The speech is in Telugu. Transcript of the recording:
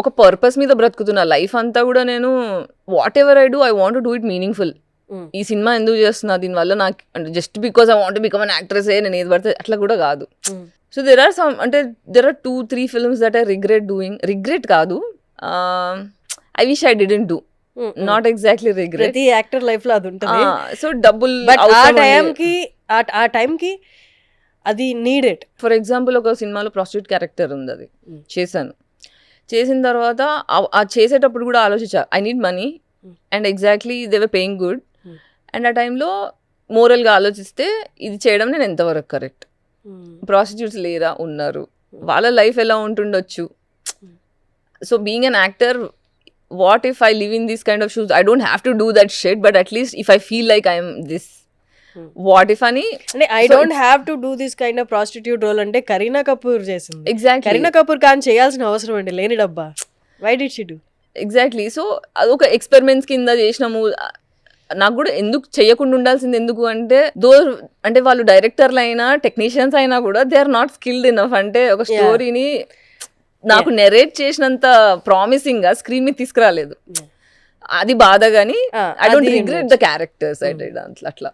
ఒక పర్పస్ మీద బ్రతుకుతున్నా లైఫ్ అంతా కూడా నేను whatever I do I want do it meaningful. ఈ సినిమా ఎందుకు చేస్తున్నా దీనివల్ల నాకు అంటే just because I want become an actress నేను ఏది పడితే అట్లా కూడా కాదు. సో దెర్ ఆర్ సమ్ అంటే there are 2-3 films that I regret కాదు, I wish I didn't do, not exactly regret. ప్రతి యాక్టర్ లైఫ్ లో అది ఉంటుంది. సో డబ్బులు బట్ ఆ టైంకి అది నీడెడ్. ఫర్ ఎగ్జాంపుల్ ఒక సినిమాలో ప్రాస్టిట్యూట్ క్యారెక్టర్ ఉంది, అది చేశాను. చేసిన తర్వాత ఆ చేసేటప్పుడు కూడా ఆలోచించా I need money and exactly they were paying good. And ఆ టైంలో మోరల్గా ఆలోచిస్తే ఇది చేయడం నేను ఎంతవరకు కరెక్ట్, ప్రాస్టిట్యూట్స్ లేరా ఉన్నారు, వాళ్ళ లైఫ్ ఎలా ఉంటుండొచ్చు. So being an actor, what if I live in these kind of shoes? I don't have to do that shit, but at least if I feel like I am this, what if ani అంటే I don't have to do this kind of prostitute role అంటే కరీనా కపూర్ చేసింది. exactly కరీనా కపూర్ ఖాన్ చేయాల్సిన అవసరం అండి లేని డబ్బా. why did she do? exactly. So అదొక ఎక్స్పెరిమెంట్స్ కింద చేసినాము. నాకు కూడా ఎందుకు చేయకుండా ఉండాల్సింది ఎందుకు అంటే అంటే వాళ్ళు డైరెక్టర్లు అయినా టెక్నీషియన్స్ అయినా కూడా they are not skilled enough. అంటే ఒక స్టోరీని నాకు నెరేట్ చేసినంత ప్రామిసింగ్ గా స్క్రీన్ మీద తీసుకురాలేదు. అది బాధ, కానీ I don't regret the characters. అట్లా